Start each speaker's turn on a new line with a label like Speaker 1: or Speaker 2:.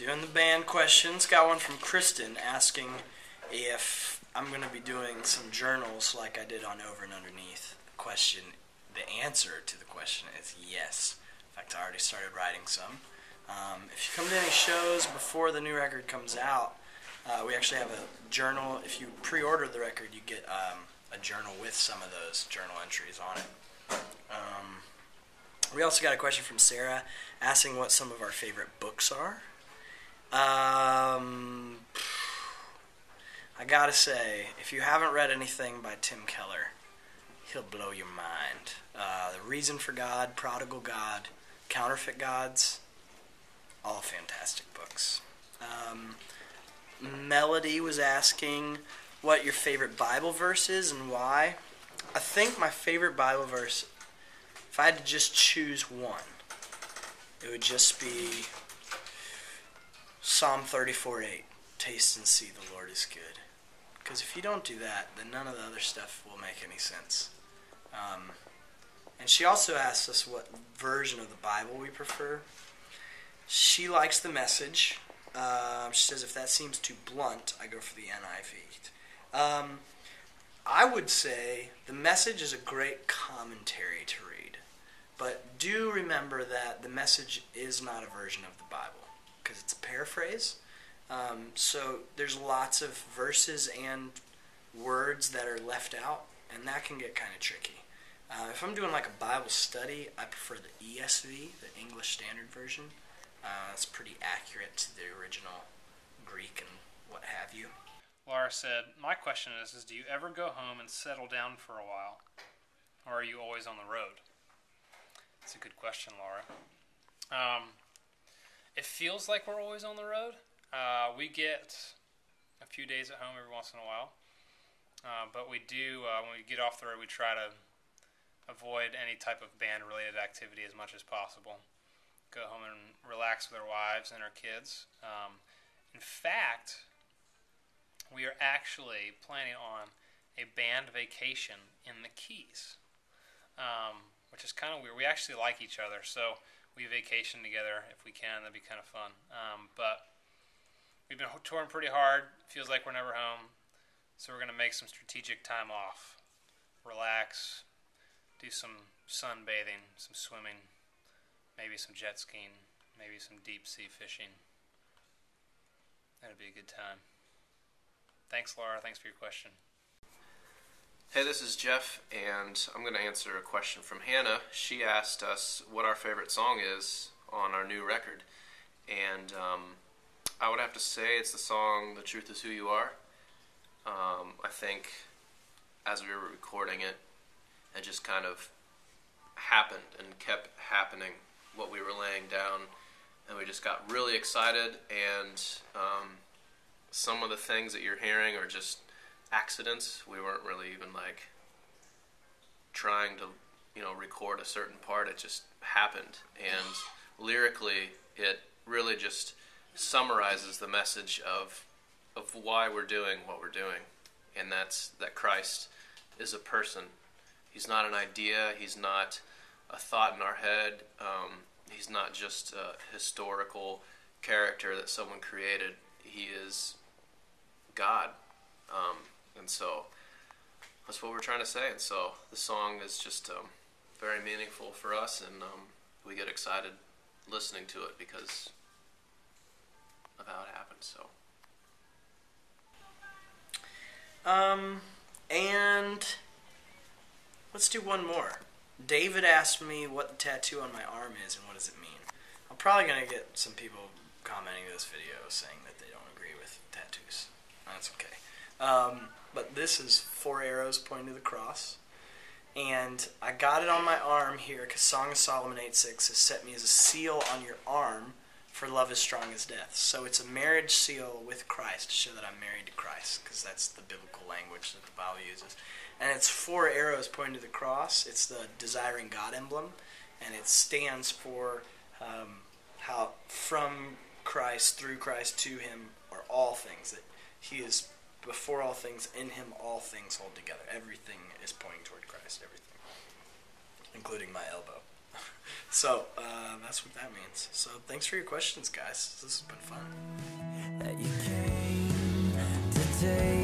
Speaker 1: Doing the band questions. Got one from Kristen asking if I'm going to be doing some journals like I did on Over and Underneath. The answer to the question is yes. In fact, I already started writing some. If you come to any shows before the new record comes out, we actually have a journal. If you pre-order the record, you get a journal with some of those journal entries on it. We also got a question from Sarah asking what some of our favorite books are. I gotta say, if you haven't read anything by Tim Keller, he'll blow your mind. The Reason for God, Prodigal God, Counterfeit Gods, all fantastic books. Melody was asking what your favorite Bible verse is and why. I think my favorite Bible verse, if I had to just choose one, it would just be Psalm 34:8. Taste and see the Lord is good. Because if you don't do that, then none of the other stuff will make any sense. And she also asked us what version of the Bible we prefer. She likes the Message. She says if that seems too blunt, I go for the NIV. I would say the Message is a great commentary to read. But do remember that the Message is not a version of the Bible, because it's a paraphrase. So there's lots of verses and words that are left out, and that can get kind of tricky. If I'm doing like a Bible study, I prefer the ESV, the English Standard Version. It's pretty accurate to the original Greek and what have you.
Speaker 2: Laura said, my question is do you ever go home and settle down for a while? Or are you always on the road? That's a good question, Laura. It feels like we're always on the road. We get a few days at home every once in a while. But we do, when we get off the road, we try to avoid any type of band-related activity as much as possible. Go home and relax with our wives and our kids. In fact, we are actually planning on a band vacation in the Keys, which is kind of weird. We actually like each other, so we vacation together if we can. That'd be kind of fun. But we've been touring pretty hard. Feels like we're never home, so we're going to make some strategic time off, relax, do some sunbathing, some swimming, maybe some jet skiing, maybe some deep sea fishing. That'd be a good time. Thanks, Laura. Thanks for your question.
Speaker 3: Hey, this is Jeff, and I'm going to answer a question from Hannah. She asked us what our favorite song is on our new record, and I would have to say it's the song "The Truth Is Who You Are." I think as we were recording it, it just kind of happened and kept happening, what we were laying down, and we just got really excited, and some of the things that you're hearing are just accidents. We weren't really even like trying to, record a certain part. It just happened, and lyrically it really just summarizes the message of why we're doing what we're doing, and that's that Christ is a person. He's not an idea. He's not a thought in our head. He's not just a historical character that someone created. He is God. And so that's what we're trying to say. And so the song is just very meaningful for us, and we get excited listening to it because of how it happened. So.
Speaker 1: And let's do one more. David asked me what the tattoo on my arm is and what does it mean. I'm probably going to get some people commenting to this video saying that they don't agree with tattoos. That's okay. But this is 4 arrows pointing to the cross. And I got it on my arm here because Song of Solomon 8:6 has set me as a seal on your arm for love as strong as death. So it's a marriage seal with Christ to show that I'm married to Christ, because that's the biblical language that the Bible uses. And it's 4 arrows pointing to the cross. It's the desiring God emblem, and it stands for how from Christ, through Christ, to Him are all things. That He is before all things, in Him all things hold together. Everything is pointing toward Christ, everything, including my elbow. So that's what that means. So thanks for your questions, guys. This has been fun.
Speaker 4: That you came to take